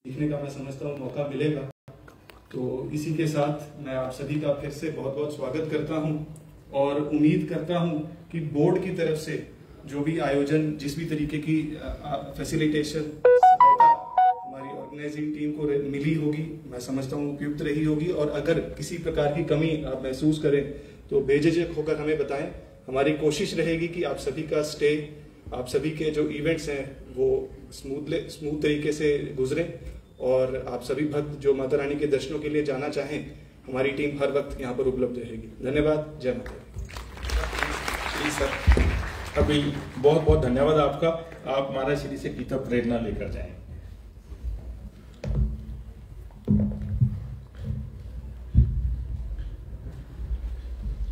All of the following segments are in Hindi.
सीखने का मैं समझता हूँ मौका मिलेगा। तो इसी के साथ मैं आप सभी का फिर से बहुत बहुत स्वागत करता हूँ और उम्मीद करता हूँ कि बोर्ड की तरफ से जो भी आयोजन, जिस भी तरीके की फैसिलिटेशन सहायता हमारी ऑर्गेनाइजिंग टीम को मिली होगी, मैं समझता हूँ उपयुक्त रही होगी। और अगर किसी प्रकार की कमी आप महसूस करें तो बेझिझक होकर हमें बताएं। हमारी कोशिश रहेगी कि आप सभी का स्टे, आप सभी के जो इवेंट्स हैं वो स्मूथ तरीके से गुजरे और आप सभी भक्त जो माता रानी के दर्शनों के लिए जाना चाहें, हमारी टीम हर वक्त यहाँ पर उपलब्ध रहेगी। धन्यवाद। जय माता दी। जी सर, अभी बहुत बहुत धन्यवाद आपका। आप हमारा श्री से गीता प्रेरणा लेकर जाएं।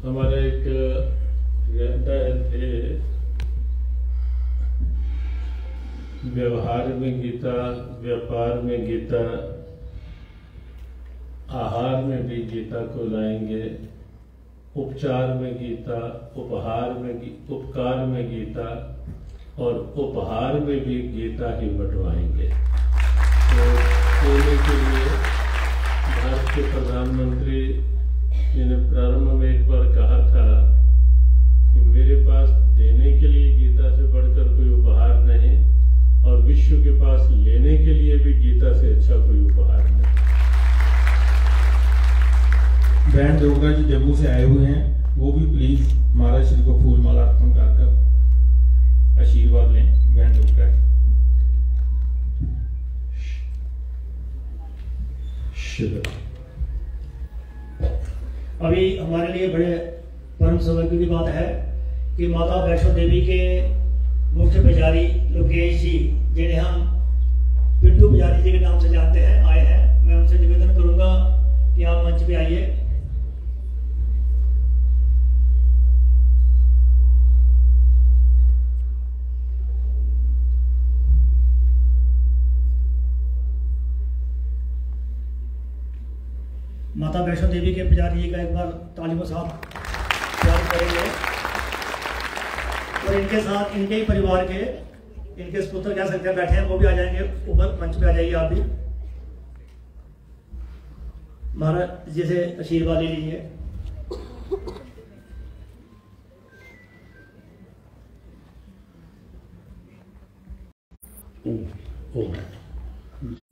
हमारे एक थे, व्यवहार में गीता, व्यापार में गीता, आहार में भी गीता को लाएंगे, उपचार में गीता, उपहार में उपकार में गीता और उपहार में भी गीता ही बंटवाएंगे। तो बोलने के लिए भारत के प्रधानमंत्री जी ने प्रारंभ में एक बार कहा था कि मेरे पास देने के लिए गीता से बढ़कर कोई उपहार नहीं और विश्व के पास लेने के लिए भी गीता से अच्छा कोई उपहार नहीं। बैंड देवगा जी जम्मू से आए हुए हैं, वो भी प्लीज महाराज श्री को फूल माला अर्पण कर आशीर्वाद लें। बैंड देवगा अभी हमारे लिए बड़े परम सौभाग्य की बात है कि माता वैष्णो देवी के मुख्य पुजारी लोकेश जी, जिन्हें हम पिंटू पुजारी जी के नाम से जानते हैं, आए हैं। मैं उनसे निवेदन करूंगा कि आप मंच पे आइए। माता वैष्णो देवी के पुजारी जी का एक बार तालियों के साथ स्वागत करेंगे और इनके साथ इनके ही परिवार के, इनके पुत्र कह सकते हैं बैठे हैं, वो भी आ जाएंगे ऊपर, मंच पे आ जाइए आप भी। महाराज जी से आशीर्वाद ले लीजिए।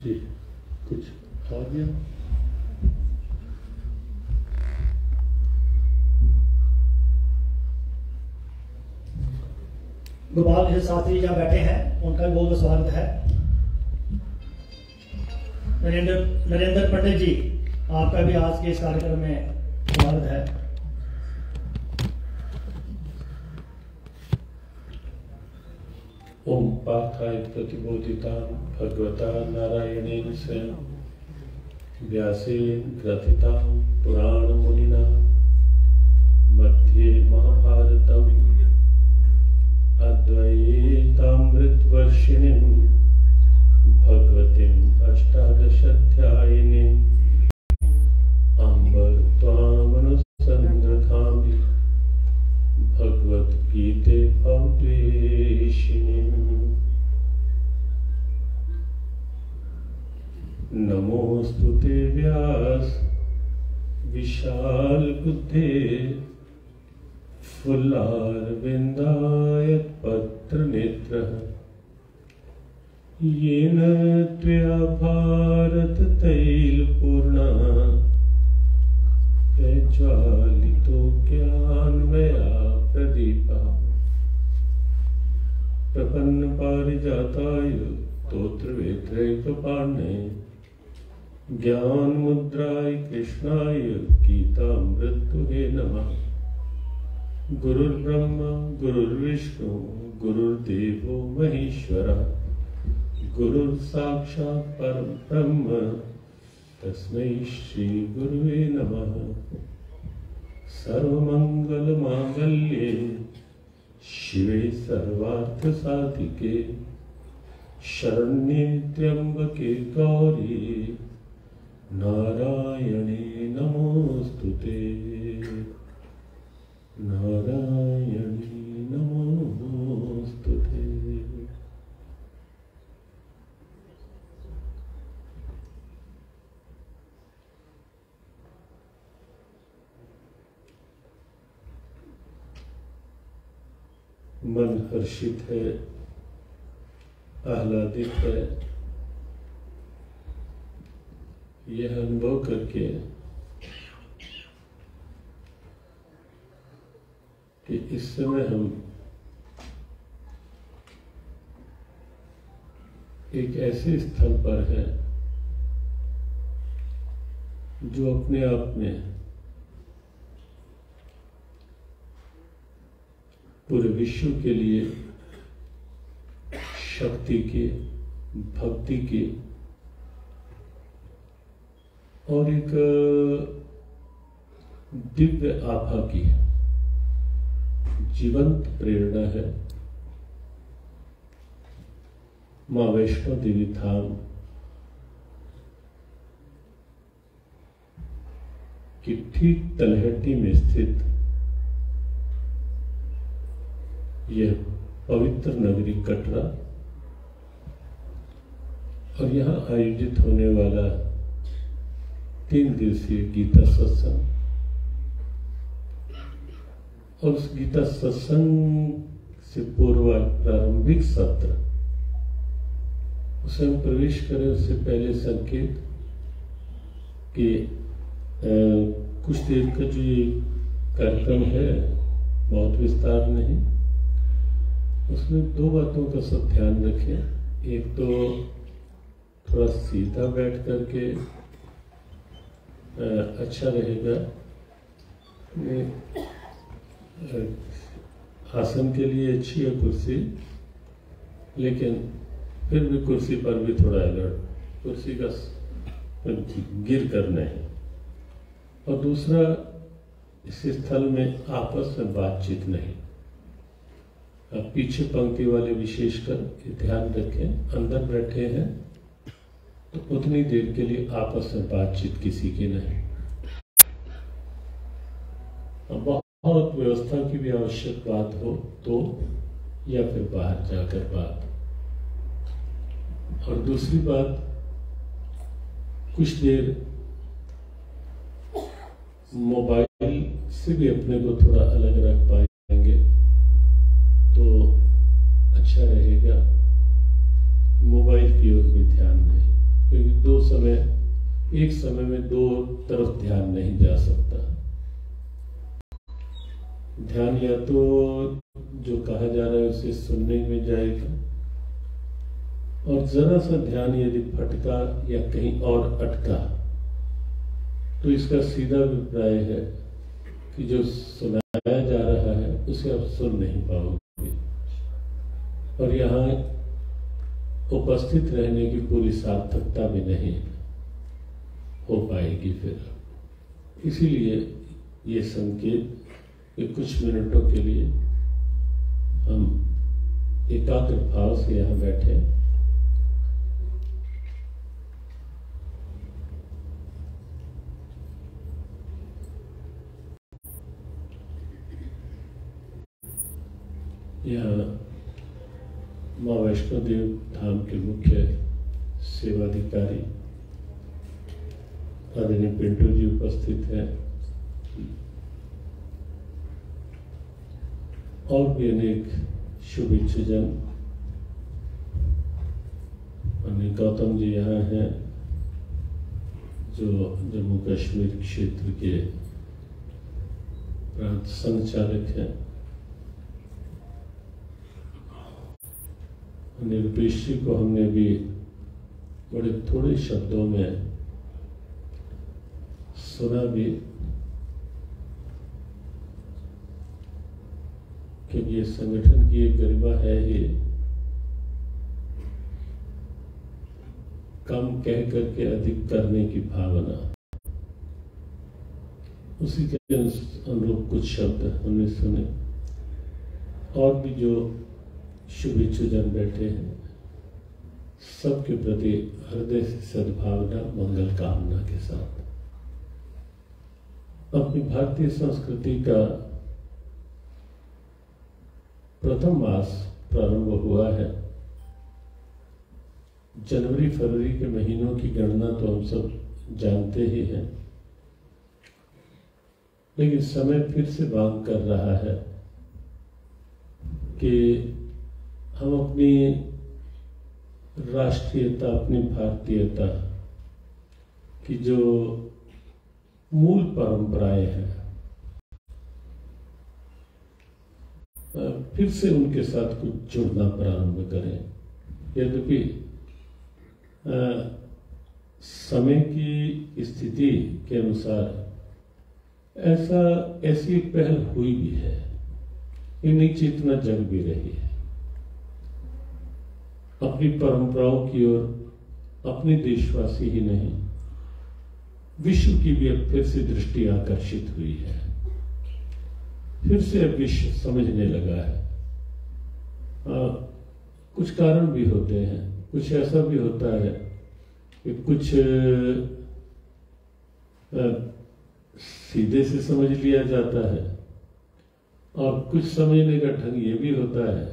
जी कुछ आ गया। गोपाल कृष्ण शास्त्री जहाँ बैठे हैं, उनका भी बहुत बहुत स्वागत है। नरेंद्र पंडित जी, आपका भी आज के इस कार्यक्रम में स्वागत है। ओम पार्थाय प्रतिबोधिता भगवता नारायणेन स्वयं व्यासेन ग्रथिता पुराण मुनिना मध्ये महाभारतम अद्वैतामृतवर्षिणीं भगवतीं अष्टादशाध्यायिनीं अम्ब त्वामनुसन्दधामि भगवद्गीते भवद्वेषिणीम्। नमोऽस्तुते व्यास विशाल बुद्धे फुल्लारविन्दायत पत्र नेत्रः येन त्वया भारत तैलपूर्णा प्रज्वालितो ज्ञानमया प्रदीपः प्रपन्न पारिजाताय स्तोत्रवेत्रैकपाणे ज्ञान मुद्राय कृष्णाय गीतामृतुहे नमः। गुरुर्ब्रह्मा गुरुर्विष्णु गुरुर्देवो महेश्वरः गुरुर्साक्षात् परब्रह्म तस्मै श्री गुरुवे नमः। सर्वमंगलमांगल्ये शिवे सर्वार्थसाधिके शरण्ये त्र्यंबके गौरी नारायणे नमोस्तुते नारायणे नमोस्तुते। मन हर्षित है, आह्लादित है, यह अनुभव करके कि इस समय हम एक ऐसे स्थल पर हैं जो अपने आप में पूरे विश्व के लिए शक्ति की, भक्ति की और एक दिव्य आभा की जीवंत प्रेरणा है। मां वैष्णो देवी धाम की ठीक तलहटी में स्थित यह पवित्र नगरी कटरा और यहाँ आयोजित होने वाला 3 दिवसीय गीता सत्संग और उस गीता सत्संग से पूर्व प्रारंभिक सत्र, उसे हम प्रवेश करें उससे पहले संकेत कि कुछ देर का जो ये कार्यक्रम है बहुत विस्तार नहीं, उसमें 2 बातों का सब ध्यान रखें। एक तो थोड़ा सीधा बैठ करके अच्छा रहेगा, आसन के लिए अच्छी है कुर्सी, लेकिन फिर भी कुर्सी पर भी थोड़ा अलर्ट, कुर्सी का गिर कर नहीं। और दूसरा, इस स्थल में आपस में बातचीत नहीं। अब पीछे पंक्ति वाले विशेषकर ध्यान रखें, अंदर बैठे हैं तो उतनी देर के लिए आपस में बातचीत किसी की नहीं। अब बहुत व्यवस्था की भी आवश्यक बात हो तो या फिर बाहर जाकर बात। और दूसरी बात, कुछ देर मोबाइल से भी अपने को थोड़ा अलग रख पाएंगे तो अच्छा रहेगा। मोबाइल की ओर भी ध्यान नहीं, क्योंकि एक समय में 2 तरफ ध्यान नहीं जा सकता। ध्यान या तो जो कहा जा रहा है उसे सुनने में जाएगा, और जरा सा ध्यान यदि भटका या कहीं और अटका तो इसका सीधा अभिप्राय है कि जो सुनाया जा रहा है उसे आप सुन नहीं पाओगे और यहाँ उपस्थित रहने की पूरी सार्थकता भी नहीं हो पाएगी। फिर इसीलिए ये संकेत कि कुछ मिनटों के लिए हम एकाग्र भाव से यहाँ बैठे। यहाँ माँ वैष्णो देवी धाम के मुख्य सेवाधिकारी आदरणीय पिंटू जी उपस्थित हैं और भी अनेक शुभेच्छुजन। अन्य गौतम जी यहाँ हैं जो जम्मू कश्मीर क्षेत्र के प्रांत संचालक हैं। निरुपेश जी को हमने भी बड़े थोड़े शब्दों में सुना भी, क्योंकि ये संगठन की एक गरिमा है ही कम कह करके अधिक करने की भावना। उसी के अनुरूप कुछ शब्द हमने सुने और भी जो शुभेच्छुजन बैठे हैं सबके प्रति हृदय से सद्भावना मंगल कामना के साथ। अपनी भारतीय संस्कृति का प्रथम मास प्रारंभ हुआ है। जनवरी फरवरी के महीनों की गणना तो हम सब जानते ही हैं, लेकिन समय फिर से मांग कर रहा है कि हम अपनी राष्ट्रीयता, अपनी भारतीयता की जो मूल परंपराएं हैं, फिर से उनके साथ कुछ जुड़ना प्रारंभ करें। यद्यपि समय की स्थिति के अनुसार ऐसी पहल हुई भी है, ये नई चेतना जग भी रही है। अपनी परंपराओं की ओर अपने देशवासी ही नहीं, विश्व की भी अब फिर से दृष्टि आकर्षित हुई है। फिर से अब विश्व समझने लगा है। कुछ कारण भी होते हैं, कुछ ऐसा भी होता है कि कुछ सीधे से समझ लिया जाता है और कुछ समझने का ढंग ये भी होता है,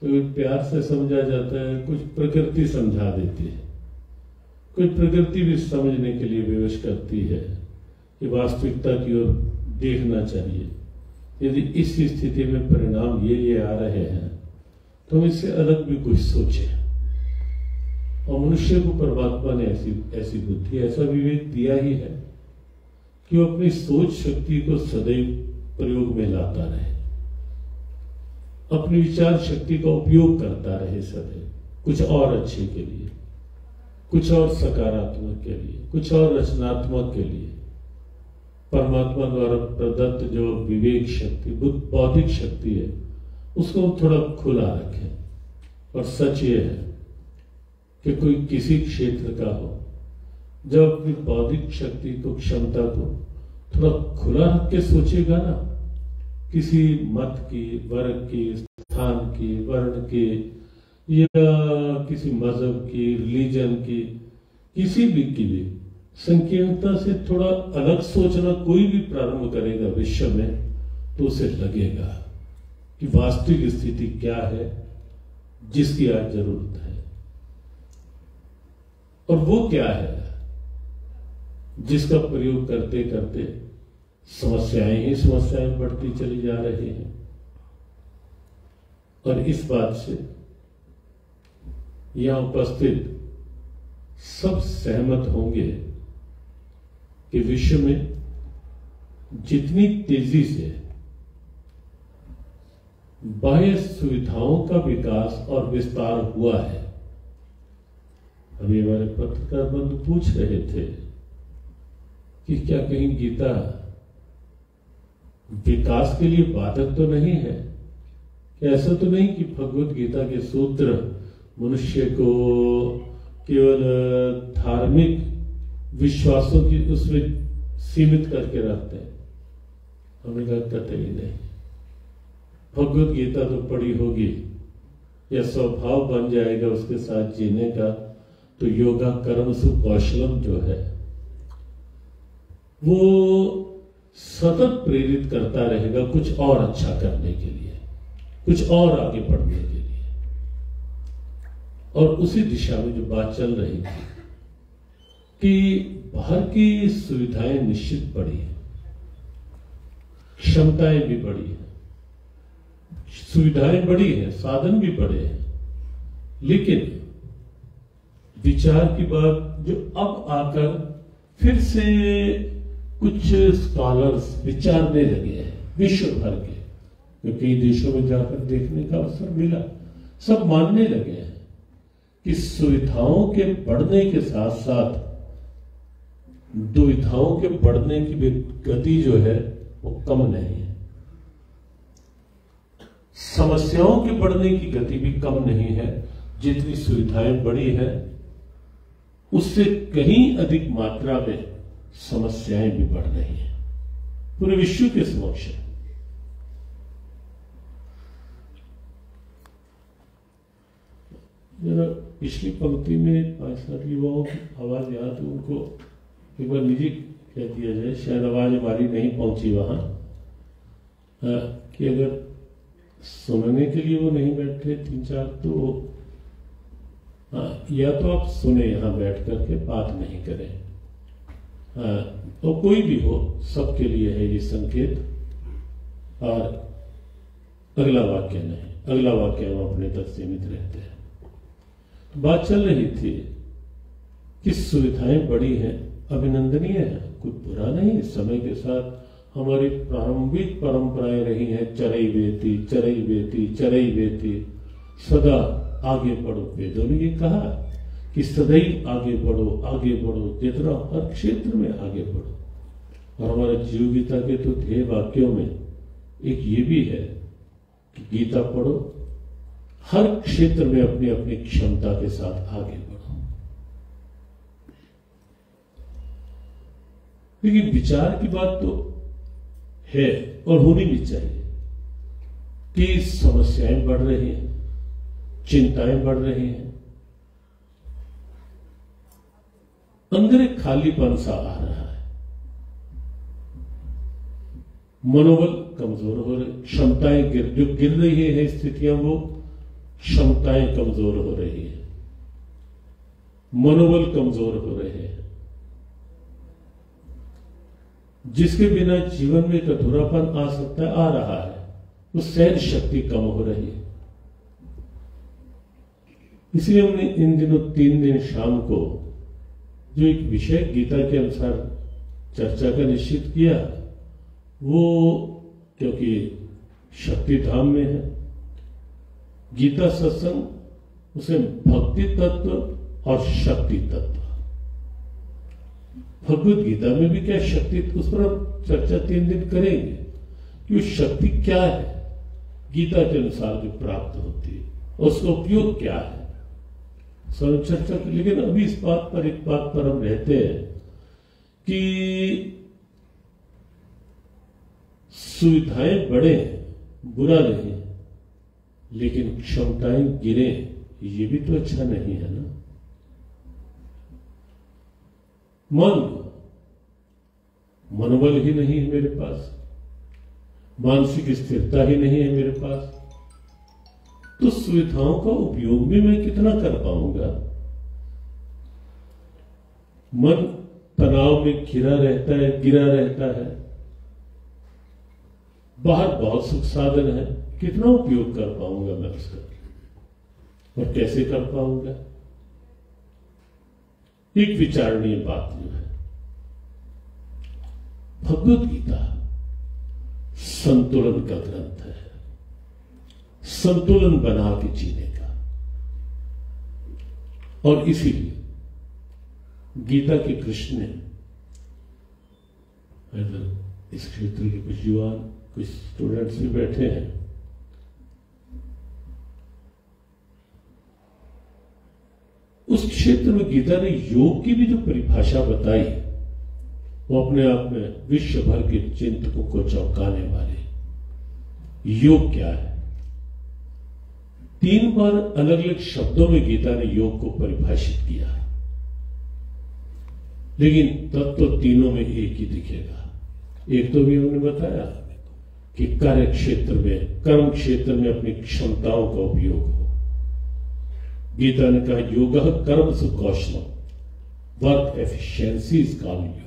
कोई प्यार से समझा जाता है, कुछ प्रकृति समझा देती है, कुछ प्रकृति भी समझने के लिए विवश करती है कि वास्तविकता की ओर देखना चाहिए। यदि इस स्थिति में परिणाम ये आ रहे हैं तो हम इससे अलग भी कुछ सोचें। और मनुष्य को परमात्मा ने ऐसी बुद्धि, ऐसा विवेक दिया ही है कि वो अपनी सोच शक्ति को सदैव प्रयोग में लाता रहे, अपनी विचार शक्ति का उपयोग करता रहे सदैव, कुछ और अच्छे के लिए, कुछ और सकारात्मक के लिए, कुछ और रचनात्मक के लिए। परमात्मा द्वारा प्रदत्त जो विवेक शक्ति, बौद्धिक शक्ति है, उसको हम थोड़ा खुला रखें। और सच ये है कि कोई किसी क्षेत्र का हो, जब अपनी बौद्धिक शक्ति को, क्षमता को थोड़ा खुला रख के सोचेगा ना, किसी मत की, वर्ग की, स्थान की, वर्ण की, या किसी मजहब की, रिलीजन की, किसी भी की भी संकीर्णता से थोड़ा अलग सोचना कोई भी प्रारंभ करेगा विश्व में, तो उसे लगेगा कि वास्तविक स्थिति क्या है जिसकी आज जरूरत है। और वो क्या है जिसका प्रयोग करते करते समस्याएं बढ़ती चली जा रही हैं। और इस बात से यहां उपस्थित सब सहमत होंगे कि विश्व में जितनी तेजी से बाह्य सुविधाओं का विकास और विस्तार हुआ है, अभी हमारे पत्रकार बंधु पूछ रहे थे कि क्या कहीं गीता विकास के लिए बाधक तो नहीं है, कि ऐसा तो नहीं कि भगवत गीता के सूत्र मनुष्य को केवल धार्मिक विश्वासों की उसमें सीमित करके रखते हैं। हमने कहा कतई नहीं। भगवत गीता तो पढ़ी होगी या स्वभाव बन जाएगा उसके साथ जीने का, तो योगा कर्म सु कौशलम जो है वो सतत प्रेरित करता रहेगा कुछ और अच्छा करने के लिए, कुछ और आगे बढ़ने के लिए। और उसी दिशा में जो बात चल रही थी कि बाहर की सुविधाएं निश्चित बढ़ी है, क्षमताएं भी बढ़ी है, सुविधाएं बढ़ी है, साधन भी बढ़े हैं, लेकिन विचार की बात जो अब आकर फिर से कुछ स्कॉलर्स विचारने लगे हैं विश्व भर के, जो कई देशों में जाकर देखने का अवसर मिला, सब मानने लगे हैं कि सुविधाओं के बढ़ने के साथ साथ दुविधाओं के बढ़ने की भी गति जो है वो कम नहीं है, समस्याओं के बढ़ने की गति भी कम नहीं है। जितनी सुविधाएं बढ़ी है उससे कहीं अधिक मात्रा में समस्याएं भी बढ़ रही हैं पूरे विश्व के समक्ष। जरा पिछली पंक्ति में 5-7 युवाओं की आवाज याद है, उनको एक बार निजी कह दिया जाए, शायद आवाज हमारी नहीं पहुंची वहां, कि अगर सुनने के लिए वो नहीं बैठे 3-4 तो या तो आप सुने यहां बैठ करके, बात नहीं करें। तो कोई भी हो, सबके लिए है ये संकेत। और अगला वाक्य नहीं, अगला वाक्य हम अपने तक सीमित रहते हैं। तो बात चल रही थी कि सुविधाएं बड़ी हैं, अभिनंदनीय है, कुछ बुरा नहीं। समय के साथ हमारी प्रारंभिक परंपराएं रही हैं, चरई बेती चरई बेती चरई बेती, सदा आगे बढ़ो। वेदों ने ये कहा कि सदैव आगे बढ़ो, आगे बढ़ो, जितना हर क्षेत्र में आगे बढ़ो। और हमारे जीव गीता के तो ध्येय वाक्यों में एक ये भी है कि गीता पढ़ो, हर क्षेत्र में अपनी अपनी क्षमता के साथ आगे बढ़ो। लेकिन विचार की बात तो है और होनी भी चाहिए कि समस्याएं बढ़ रही हैं, चिंताएं बढ़ रही हैं, अंदर एक खालीपन सा आ रहा है, मनोबल कमजोर हो रहे, क्षमताएं जो गिर रही है स्थितियां, वो क्षमताएं कमजोर हो रही है, मनोबल कमजोर हो रहे हैं, जिसके बिना जीवन में एक अधूरापन आ सकता है, आ रहा है, वो सहन शक्ति कम हो रही है। इसलिए हमने इन दिनों 3 दिन शाम को जो एक विषय गीता के अनुसार चर्चा का निश्चित किया, वो क्योंकि शक्ति धाम में है, गीता सत्संग उसे भक्ति तत्व और शक्ति तत्व, भगवत गीता में भी क्या शक्ति, उस पर हम चर्चा 3 दिन करेंगे कि वो शक्ति क्या है गीता के अनुसार जो प्राप्त होती है, उसका उपयोग क्या है, सब चर्चा। लेकिन अभी इस बात पर, एक बात पर हम रहते हैं कि सुविधाएं बढ़े, बुरा नहीं, लेकिन क्षमताएं गिरे, ये भी तो अच्छा नहीं है ना। मनोबल ही नहीं है मेरे पास, मानसिक स्थिरता ही नहीं है मेरे पास, तो सुविधाओं का उपयोग भी मैं कितना कर पाऊंगा। मन तनाव में गिरा रहता है, बाहर बहुत सुख साधन है, कितना उपयोग कर पाऊंगा मैं उसका, और कैसे कर पाऊंगा। एक विचारणीय बात जो है, भगवत गीता संतुलन का ग्रंथ है, संतुलन बना के जीने का। और इसीलिए गीता के कृष्ण ने, इस क्षेत्र के कुछ युवा, कुछ स्टूडेंट्स भी बैठे हैं, उस क्षेत्र में गीता ने योग की भी जो परिभाषा बताई, वो अपने आप में विश्व भर के चिंतकों को चौंकाने वाले। योग क्या है? 3 बार अलग अलग शब्दों में गीता ने योग को परिभाषित किया, लेकिन तत्व तो तीनों में एक ही दिखेगा। एक तो भी हमने बताया कि कार्य क्षेत्र में, कर्म क्षेत्र में अपनी क्षमताओं का उपयोग हो। गीता ने कहा योगः कर्मसु कौशलम, वर्क एफिशिएंसी इज कॉल्ड योग।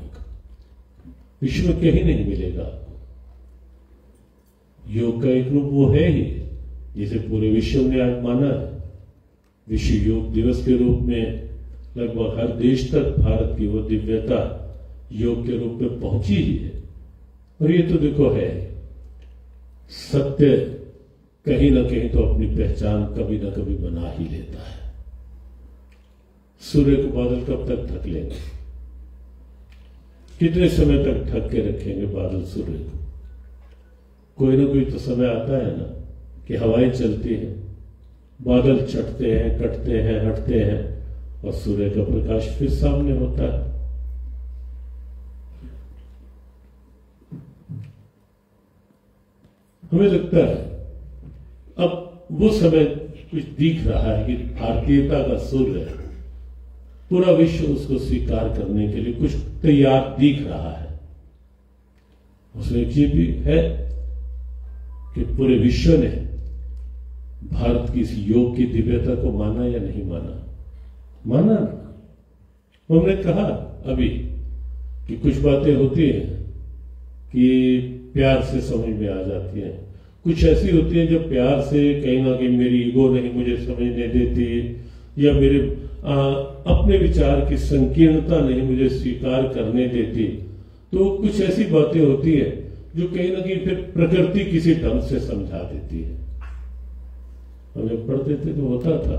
विश्व में कहीं नहीं मिलेगा। योग का एक रूप वो है ही, जिसे पूरे विश्व ने आज माना है। विश्व योग दिवस के रूप में लगभग हर देश तक भारत की वो दिव्यता योग के रूप में पहुंची ही है। और ये तो देखो है, सत्य कहीं ना कहीं तो अपनी पहचान कभी ना कभी बना ही लेता है। सूर्य को बादल कब तक ढक लेंगे? कितने समय तक ढक के रखेंगे बादल सूर्य को? कोई ना कोई तो समय आता है ना कि हवाएं चलती हैं, बादल छटते हैं, कटते हैं, हटते हैं, और सूर्य का प्रकाश फिर सामने होता है। हमें लगता है अब वो समय कुछ दिख रहा है कि भारतीयता का सूर्य है, पूरा विश्व उसको स्वीकार करने के लिए कुछ तैयार दिख रहा है। उसमें एक चीज भी है कि पूरे विश्व ने भारत की इस योग की दिव्यता को माना या नहीं माना? माना। हमने कहा अभी कि कुछ बातें होती हैं कि प्यार से समझ में आ जाती हैं, कुछ ऐसी होती है जो प्यार से कहीं ना कहीं मेरी ईगो नहीं मुझे समझने देती, या मेरे अपने विचार की संकीर्णता नहीं मुझे स्वीकार करने देती। तो कुछ ऐसी बातें होती है जो कहीं ना कहीं फिर प्रकृति किसी ढंग से समझा देती है। हम जब पढ़ते थे तो होता था,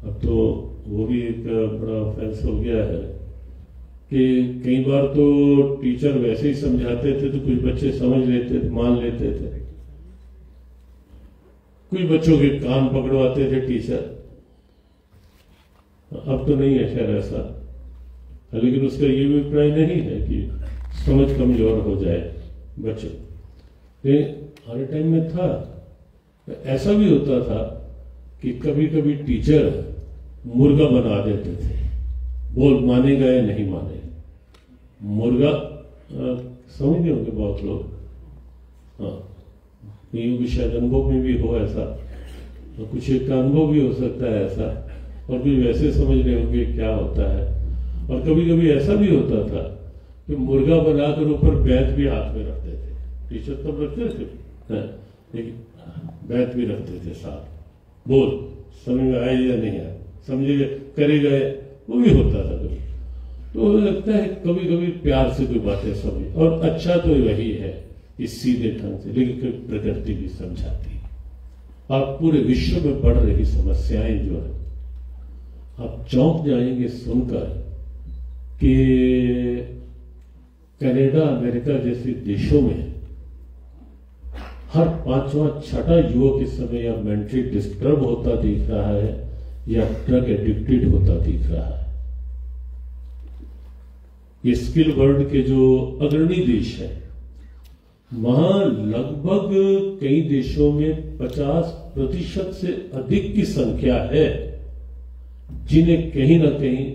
अब तो वो भी एक बड़ा ऑफेंस हो गया है कि कई बार तो टीचर वैसे ही समझाते थे तो कुछ बच्चे समझ लेते थे, मान लेते थे। कुछ बच्चों के कान पकड़वाते थे टीचर। अब तो नहीं है खैर ऐसा, लेकिन उसका ये भी अभिप्राय नहीं है कि समझ कमजोर हो जाए बच्चों। हमारे टाइम में था, ऐसा भी होता था कि कभी कभी टीचर मुर्गा बना देते थे, बोल मानेगा या नहीं मानेगा। मुर्गा समझ गए होंगे बहुत लोग, हाँ, ये भी शायद अनुभव में भी हो ऐसा, तो कुछ एक का अनुभव भी हो सकता है ऐसा, और भी वैसे समझ रहे होंगे क्या होता है। और कभी कभी ऐसा भी होता था कि मुर्गा बनाकर ऊपर बैत भी हाथ में रखते थे, टीचर तब रखते थे, लेकिन बैत भी रखते थे साथ, बोल समझ में आए या नहीं आए, समझे करे गए, वो भी होता था कभी। तो लगता है कभी कभी प्यार से कोई बातें समझ, और अच्छा तो वही है इस सीधे ढंग से, लेकिन कभी प्रकृति भी समझाती है। आप पूरे विश्व में बढ़ रही समस्याएं जो है, आप चौंक जाएंगे सुनकर कि कनाडा, अमेरिका जैसे देशों में हर 5वां 6ठा युवक इस समय या मेंटली डिस्टर्ब होता दिख रहा है या ड्रग एडिक्टेड होता दिख रहा है। ये स्किल वर्ल्ड के जो अग्रणी देश है, वहां लगभग कई देशों में 50% से अधिक की संख्या है जिन्हें कहीं ना कहीं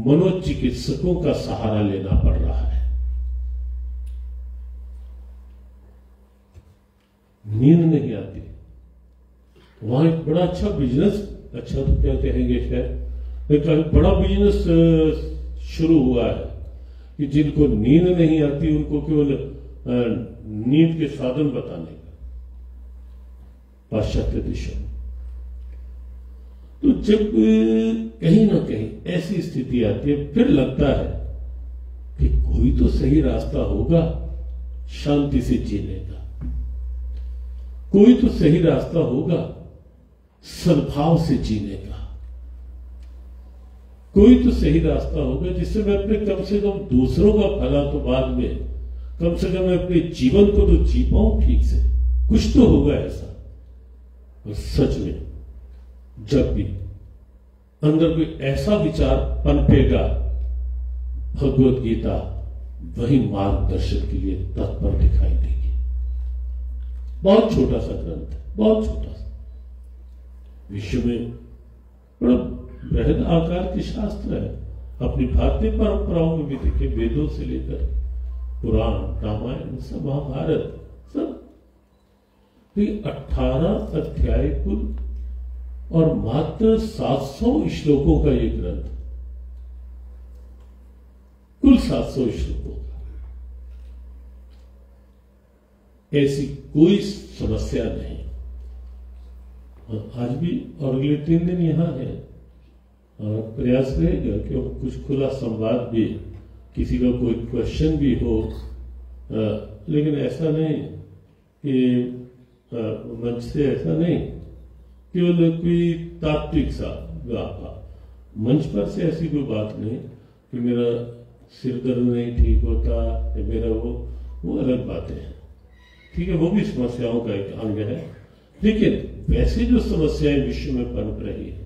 मनोचिकित्सकों का सहारा लेना पड़ रहा है। नींद नहीं आती, वहां एक बड़ा अच्छा बिजनेस, अच्छा तो क्या कहेंगे खैर, एक बड़ा बिजनेस शुरू हुआ है कि जिनको नींद नहीं आती उनको केवल नींद के साधन बताने का, पाश्चात्य देशों में। तो जब कहीं ना कहीं ऐसी स्थिति आती है, फिर लगता है कि कोई तो सही रास्ता होगा शांति से जीने का, कोई तो सही रास्ता होगा सद्भाव से जीने का, कोई तो सही रास्ता होगा जिससे मैं अपने कम से कम दूसरों का भला तो बाद में, कम से कम मैं अपने जीवन को तो जी पाऊं ठीक से, कुछ तो होगा ऐसा। और सच में जब भी अंदर कोई ऐसा विचार पनपेगा, भगवत गीता वही मार्गदर्शन के लिए तत्पर दिखाई देगी। बहुत छोटा सा ग्रंथ है, बहुत छोटा सा, विश्व में बड़ा बृहद आकार के शास्त्र है। अपनी भारतीय परंपराओं में भी देखे, वेदों से लेकर पुराण, रामायण, सब महाभारत, सब 18 अध्याय कुल और मात्र 700 श्लोकों का ये ग्रंथ, कुल 700 श्लोकों का। ऐसी कोई समस्या नहीं। आज भी और अगले 3 दिन यहां है, और प्रयास रहेगा कि कुछ खुला संवाद भी, किसी का कोई क्वेश्चन भी हो, लेकिन ऐसा नहीं कि मंच से ऐसा नहीं केवल कोई तात्विक सा गाफा, मंच पर से ऐसी कोई बात नहीं कि मेरा सिर दर्द नहीं ठीक होता या मेरा वो अलग बातें हैं, ठीक है, वो भी समस्याओं का एक अंग है। लेकिन वैसे जो समस्याएं विश्व में पनप रही है,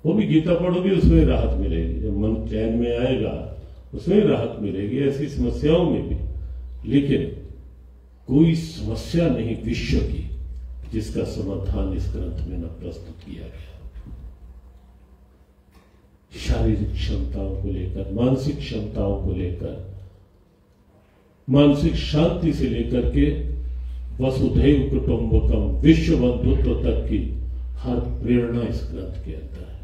वो भी गीता पढ़ोगे उसमें राहत मिलेगी, जब मन चैन में आएगा उसमें राहत मिलेगी, ऐसी समस्याओं में भी। लेकिन कोई समस्या नहीं विश्व की जिसका समाधान इस ग्रंथ में न प्रस्तुत किया गया। शारीरिक क्षमताओं को लेकर, मानसिक क्षमताओं को लेकर, मानसिक शांति से लेकर के वसुधैव कुटुंबकम, विश्व बंधुत्व तक की हर प्रेरणा इस ग्रंथ के अंदर है,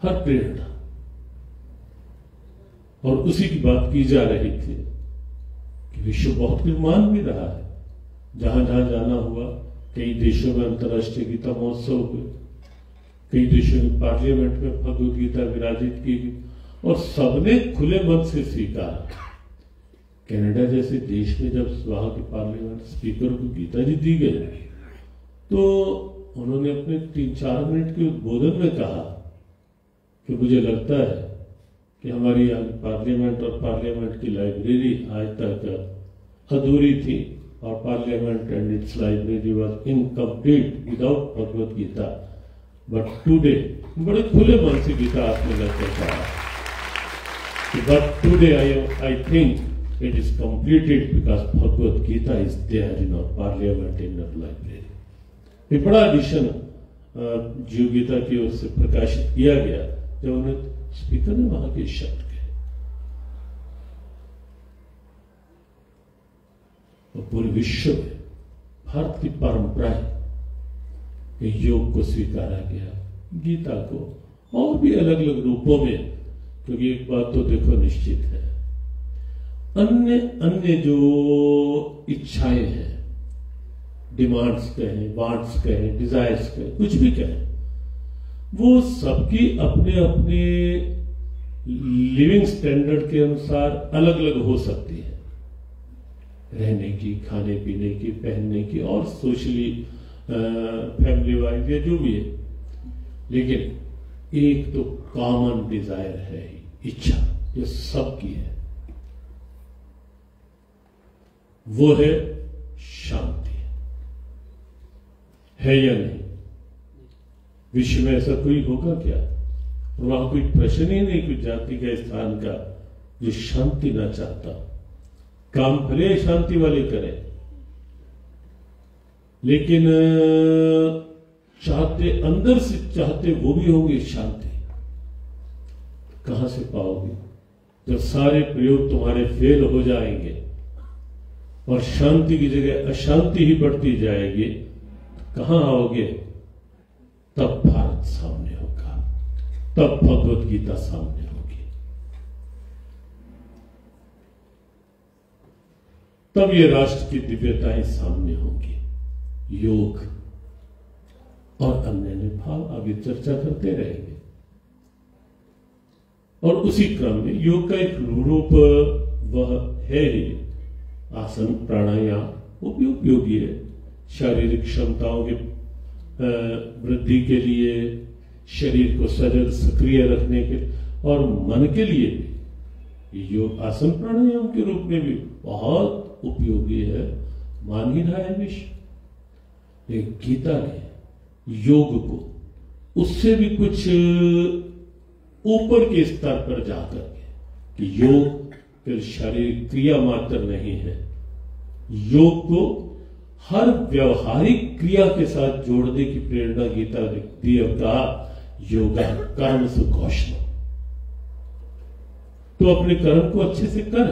हर प्रेरणा। और उसी की बात की जा रही थी विश्व बहुत कुछ मान भी रहा है, जहां जहां जाना हुआ। कई देशों में अंतर्राष्ट्रीय गीता महोत्सव हुए, कई देशों में पार्लियामेंट में भगवद गीता विराजित की गई और सबने खुले मन से स्वीकारा। कनाडा जैसे देश में जब वहां के पार्लियामेंट स्पीकर को गीता जी दी गई तो उन्होंने अपने 3-4 मिनट के उद्बोधन में कहा कि मुझे लगता है कि हमारी पार्लियामेंट और पार्लियामेंट की लाइब्रेरी आज तक अधूरी थी और parliament and its library was incomplete without Bhagavad Gita. But today, बड़े खुले मन से गीता आपने लगकर कहा, but today I think it is completed because Bhagavad Gita is there in our parliament in our library. ये बड़ा एडिशन जीव गीता की ओर से प्रकाशित किया गया जब उन्हें स्पीकर ने वहां के शब्द कहे और पूरे विश्व में भारत की परंपरा है योग को स्वीकारा गया, गीता को और भी अलग अलग रूपों में। क्योंकि एक बात तो देखो निश्चित है, अन्य जो इच्छाएं हैं, डिमांड्स कहें, वांट्स कहें, डिजायर्स कहें, कुछ भी कहें, वो सबकी अपने अपने लिविंग स्टैंडर्ड के अनुसार अलग अलग हो सकती है, रहने की, खाने पीने की, पहनने की और सोशली फैमिली वाइज या जो भी है। लेकिन एक तो कॉमन डिजायर है, इच्छा जो सबकी वो है शांति। है या नहीं? विश्व में ऐसा कोई होगा क्या? वहां कोई प्रश्न ही नहीं कोई जाति का, स्थान का जो शांति ना चाहता। काम भले शांति वाले करें, लेकिन चाहते, अंदर से चाहते वो भी होंगे शांति। कहां से पाओगे? जब सारे प्रयोग तुम्हारे फेल हो जाएंगे और शांति की जगह अशांति ही बढ़ती जाएगी, कहां आओगे? तब भारत सामने होगा, तब भगवद गीता सामने होगी, तब ये राष्ट्र की दिव्यताएं सामने होंगी। योग और अन्य भाव आगे चर्चा करते रहेंगे। और उसी क्रम में योग का एक रूप वह है ही आसन प्राणायाम, वो भी उपयोगी है शारीरिक क्षमताओं के वृद्धि के लिए, शरीर को सजग सक्रिय रखने के और मन के लिए भी योग आसन प्राणायाम के रूप में भी बहुत उपयोगी है। मान ही रहा है विश्व। एक गीता ने योग को उससे भी कुछ ऊपर के स्तर पर जाकर के कि योग फिर शारीरिक क्रिया मात्र नहीं है, योग को हर व्यवहारिक क्रिया के साथ जोड़ने की प्रेरणा गीता ने दी और कहा योगा कर्म सुकौशल। तो अपने कर्म को अच्छे से कर,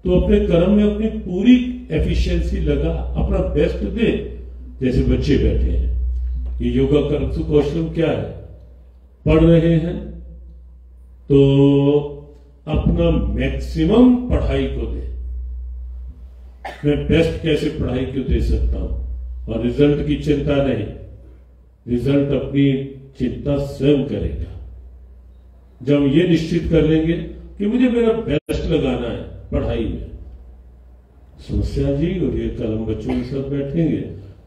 तो अपने कर्म में अपनी पूरी एफिशिएंसी लगा, अपना बेस्ट दे। जैसे बच्चे बैठे हैं, ये योगा कर्म सुकौशल क्या है? पढ़ रहे हैं तो अपना मैक्सिमम पढ़ाई को दे। मैं बेस्ट कैसे पढ़ाई को दे सकता हूं और रिजल्ट की चिंता नहीं, रिजल्ट अपनी चिंता स्वयं करेगा। जब ये निश्चित कर लेंगे कि मुझे मेरा बेस्ट लगाना है पढ़ाई में, समस्या जी और ये कल हम बच्चों के साथ बैठेंगे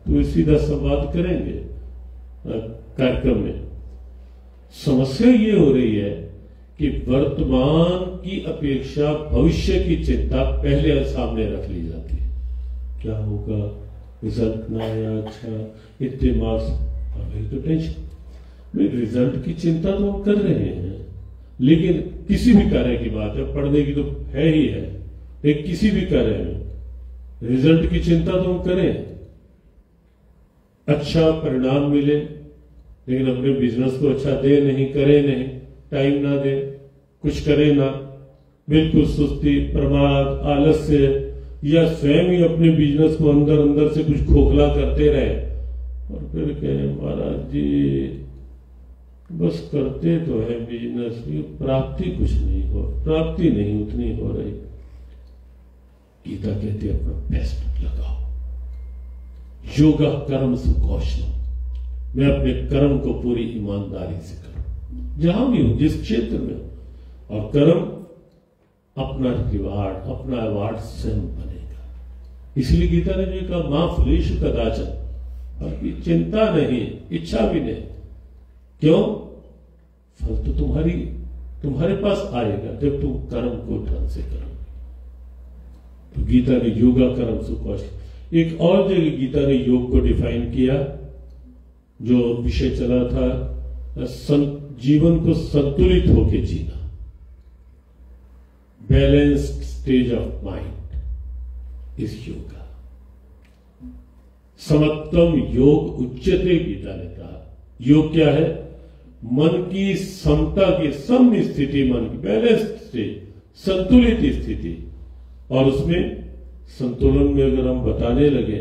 तो सीधा संवाद करेंगे कार्यक्रम में। समस्या ये हो रही है कि वर्तमान की अपेक्षा भविष्य की चिंता पहले सामने रख ली जाती है। क्या होगा, रिजल्ट ना आया, अच्छा इतने मार्क्स, तो टेंशन। रिजल्ट की चिंता तो हम कर रहे हैं, लेकिन किसी भी कार्य की बात है, पढ़ने की तो है ही है, एक किसी भी कार्य में रिजल्ट की चिंता तो हम करें, अच्छा परिणाम मिले, लेकिन अपने बिजनेस को अच्छा दे नहीं, करे नहीं, टाइम ना दे, कुछ करे ना, बिल्कुल सुस्ती, प्रमाद, आलस्य या स्वयं ही अपने बिजनेस को अंदर अंदर से कुछ खोखला करते रहे और फिर कहे महाराज जी बस करते तो है बिजनेस, प्राप्ति कुछ नहीं हो, प्राप्ति नहीं उतनी हो रही। गीता कहते अपना बेस्ट लगाओ। योगा कर्म सुकौशलम, मैं अपने कर्म को पूरी ईमानदारी से करूं, जहां भी हूं, जिस क्षेत्र में हूं। और कर्म अपना रिवार्ड, अपना अवार्ड स्वयं बनेगा। इसलिए गीता ने जो कहा मां फलेषु कदाचन, आपकी चिंता नहीं, इच्छा भी नहीं। क्यों? फल तो तुम्हारे पास आएगा जब तुम कर्म को ढंग से करो। तो गीता ने योगा कर्म सुकौशल। एक और जगह गीता ने योग को डिफाइन किया, जो विषय चला था जीवन को संतुलित होकर जीना, balanced stage of mind is yoga. समत्वम योग उच्यते, गीता ने कहा योग क्या है? मन की समता की, सम स्थिति, मन की बैलेंस्ड स्टेज, संतुलित स्थिति। और उसमें संतुलन में अगर हम बताने लगे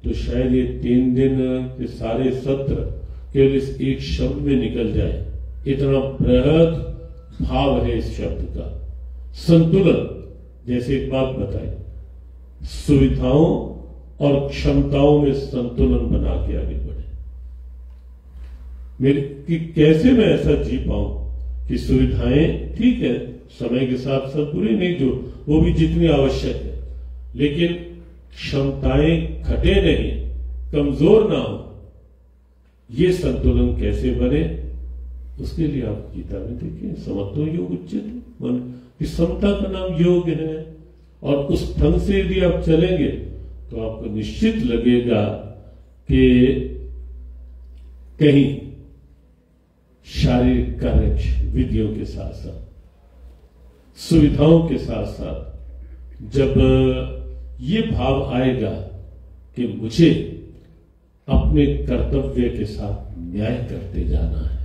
तो शायद ये 3 दिन के सारे सत्र केवल इस एक शब्द में निकल जाए, इतना बृहद भाव है इस शब्द का। संतुलन, जैसे एक बात बताई, सुविधाओं और क्षमताओं में संतुलन बना के आगे बढ़े। कि कैसे मैं ऐसा जी पाऊं कि सुविधाएं ठीक है, समय के साथ सब बुरी नहीं, जो वो भी जितनी आवश्यक है, लेकिन क्षमताएं घटे नहीं, कमजोर ना हो। ये संतुलन कैसे बने, उसके लिए आप गीता में देखिए समत्व योग उच्चते, मन की समता का नाम योग है। और उस ढंग से यदि आप चलेंगे तो आपको निश्चित लगेगा कि कहीं शारीरिक कार्य विधियों के साथ साथ, सुविधाओं के साथ साथ जब ये भाव आएगा कि मुझे अपने कर्तव्य के साथ न्याय करते जाना है,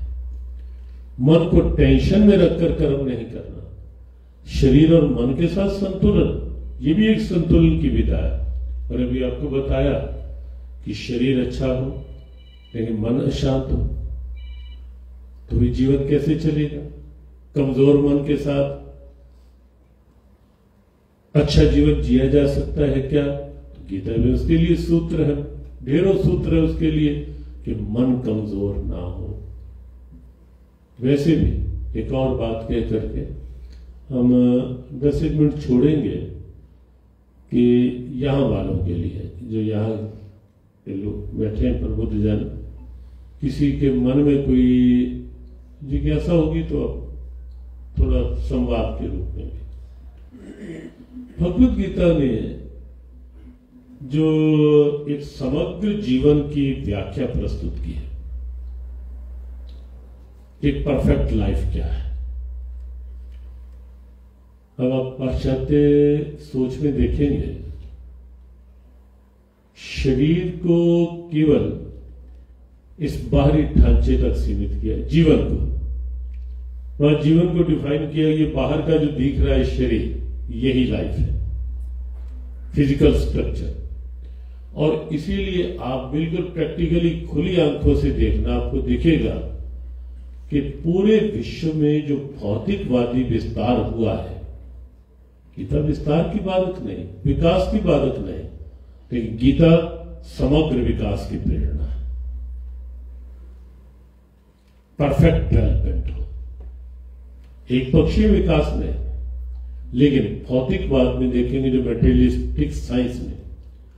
मन को टेंशन में रखकर कर्म नहीं करना, शरीर और मन के साथ संतुलन, ये भी एक संतुलन की विधा है। और अभी आपको बताया कि शरीर अच्छा हो लेकिन मन अशांत हो तो भी जीवन कैसे चलेगा? कमजोर मन के साथ अच्छा जीवन जिया जा सकता है क्या? तो गीता में उसके लिए सूत्र है, ढेरों सूत्र है उसके लिए कि मन कमजोर ना हो। वैसे भी एक और बात कह करके हम 10 मिनट छोड़ेंगे कि यहां वालों के लिए, जो यहाँ के लोग बैठे हैं प्रबुद्ध जन, किसी के मन में कोई जिज्ञासा होगी तो थोड़ा संवाद के रूप में भी। भगवद गीता ने जो एक समग्र जीवन की व्याख्या प्रस्तुत की है, एक परफेक्ट लाइफ क्या है। अब आप पाश्चात्य सोच में देखेंगे, शरीर को केवल इस बाहरी ढांचे तक सीमित किया, जीवन को, वहां जीवन को डिफाइन किया, ये बाहर का जो दिख रहा है शरीर, यही लाइफ है, फिजिकल स्ट्रक्चर। और इसीलिए आप बिल्कुल प्रैक्टिकली खुली आंखों से देखना, आपको दिखेगा कि पूरे विश्व में जो भौतिकवादी विस्तार हुआ है, गीता विस्तार की बाधक नहीं, विकास की बाधक नहीं, लेकिन गीता समग्र विकास की प्रेरणा है। परफेक्ट डेवलपमेंट हो, एक पक्षीय विकास नहीं, लेकिन भौतिकवाद में देखेंगे जो मेटेरियलिस्टिक साइंस में,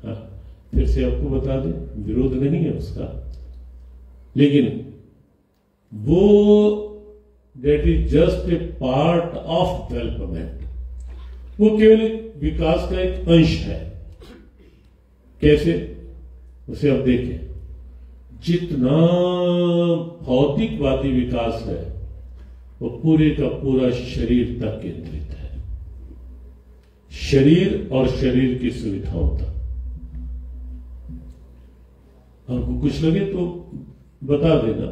हाँ, फिर से आपको बता दें, विरोध नहीं है उसका, लेकिन वो that is just a part of development, वो केवल विकास का एक अंश है। कैसे? उसे आप देखें, जितना भौतिकवादी विकास है वो पूरे का पूरा शरीर तक केंद्रित है, शरीर और शरीर की सुविधाओं तक। आपको कुछ लगे तो बता देना।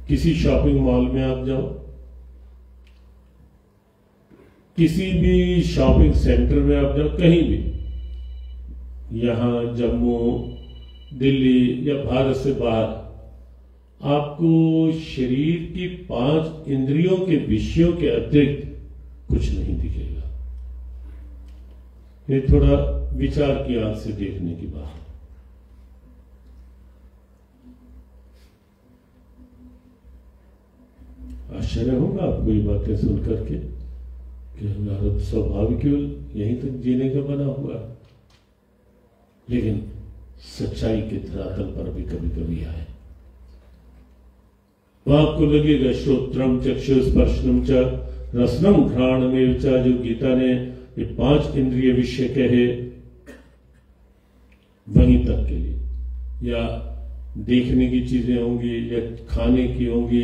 किसी शॉपिंग मॉल में आप जाओ, किसी भी शॉपिंग सेंटर में आप जाओ, कहीं भी, यहां जम्मू, दिल्ली या भारत से बाहर, आपको शरीर की 5 इंद्रियों के विषयों के अतिरिक्त कुछ नहीं दिखेगा। ये थोड़ा विचार की आंख से देखने की बात। आश्चर्य होगा आपको ये बातें सुन करके कि भारत स्वाभाविक यहीं तक जीने का बना हुआ है, लेकिन सच्चाई के धरातल पर भी कभी कभी आए तो आपको लगेगा श्रोत्रम चक्षुस्पर्शनम च रसनम घ्राणमेव च, जो गीता ने ये 5 इंद्रिय विषय कहे वहीं तक के लिए, या देखने की चीजें होंगी या खाने की होंगी।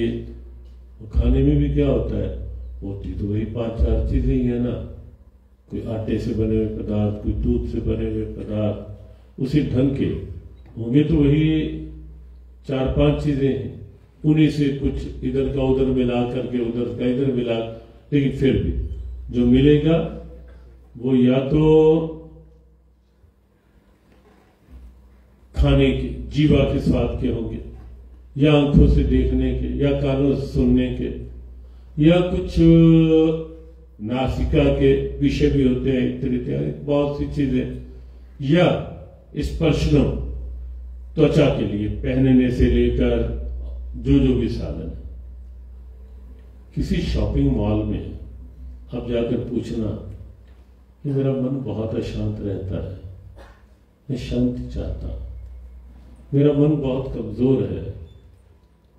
खाने में भी क्या होता है, होती तो वही 5-4 चीजें ही है ना, कोई आटे से बने हुए पदार्थ, कोई दूध से बने हुए पदार्थ, उसी ढंग के होंगे तो वही 4-5 चीजें हैं, उन्हीं से कुछ इधर का उधर मिला करके उधर का इधर मिला, लेकिन फिर भी जो मिलेगा वो या तो खाने के जीवा के स्वाद के होंगे, या आंखों से देखने के, या कानों से सुनने के, या कुछ नासिका के विषय भी होते हैं, इत्यादि बहुत सी चीजें, या स्पर्शनम त्वचा के लिए पहनने से लेकर जो जो भी साधन है। किसी शॉपिंग मॉल में अब जाकर पूछना कि मेरा मन बहुत अशांत रहता है, मैं शांति चाहता हूं, मेरा मन बहुत कमजोर है,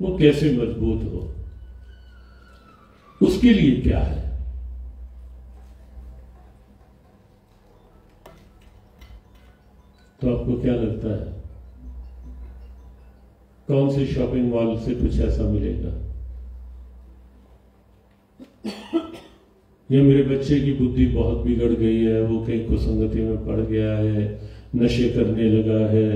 वो कैसे मजबूत हो, उसके लिए क्या है? तो आपको क्या लगता है कौन से शॉपिंग मॉल से कुछ ऐसा मिलेगा? या मेरे बच्चे की बुद्धि बहुत बिगड़ गई है, वो कहीं कुसंगति में पड़ गया है, नशे करने लगा है,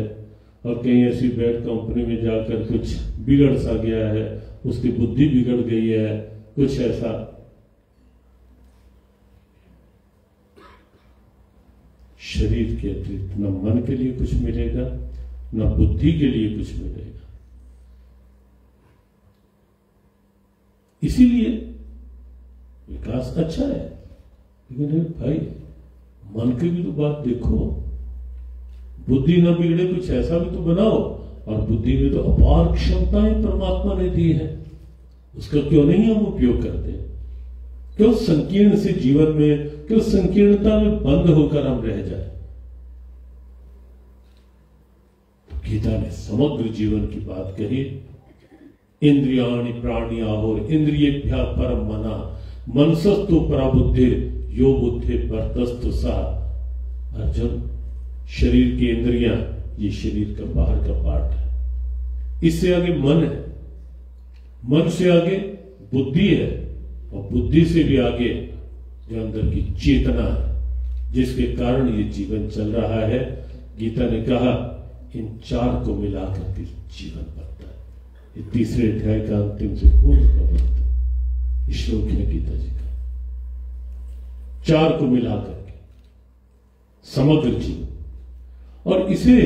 और कहीं ऐसी बैड कंपनी में जाकर कुछ बिगड़ सा गया है, उसकी बुद्धि बिगड़ गई है, कुछ ऐसा। शरीर के अतिरिक्त न मन के लिए कुछ मिलेगा, न बुद्धि के लिए कुछ मिलेगा। इसीलिए विकास अच्छा है, लेकिन भाई मन की भी तो बात देखो, बुद्धि न बिगड़े कुछ ऐसा भी तो बनाओ, और बुद्धि में तो अपार क्षमताएं परमात्मा ने दी है, उसका क्यों नहीं हम उपयोग करते? क्यों संकीर्ण से जीवन में, क्यों संकीर्णता में बंद होकर हम रह जाए? तो गीता ने समग्र जीवन की बात कही, इंद्रियाणि प्राणियाहुर इंद्रियेभ्यः परम मना मनसस्तु पराबुद्धि यो बुद्धि वर्तस्तु सा। अर्जुन, शरीर की इंद्रियां ये शरीर का बाहर का पार्ट है, इससे आगे मन है, मन से आगे बुद्धि है, और बुद्धि से भी आगे जो अंदर की चेतना है, जिसके कारण ये जीवन चल रहा है। गीता ने कहा इन 4 को मिलाकर के जीवन बनता है। ये 3रे अध्याय का अंतिम से पूर्ण का मंत्र श्लोक है गीता जी का। 4 को मिलाकर के समग्र जीवन, और इसे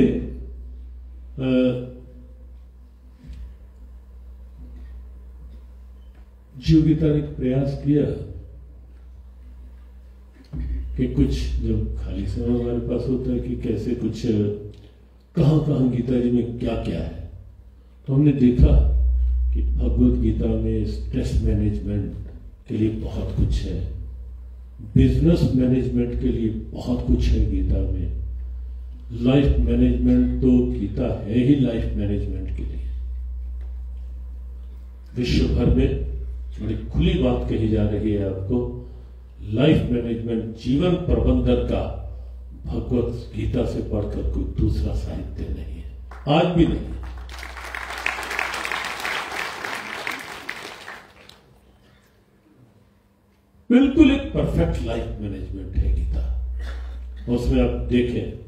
जीव गीता ने प्रयास किया कि कुछ जब खाली समय हमारे पास होता है कि कैसे कुछ कहां गीता जी में क्या क्या है, तो हमने देखा कि भगवत गीता में स्ट्रेस मैनेजमेंट के लिए बहुत कुछ है, बिजनेस मैनेजमेंट के लिए बहुत कुछ है गीता में, लाइफ मैनेजमेंट तो गीता है ही लाइफ मैनेजमेंट के लिए। विश्व भर में बड़ी खुली बात कही जा रही है आपको, लाइफ मैनेजमेंट जीवन प्रबंधन का भगवत गीता से पढ़कर कोई दूसरा साहित्य नहीं है, आज भी नहीं। बिल्कुल एक परफेक्ट लाइफ मैनेजमेंट है गीता। उसमें आप देखें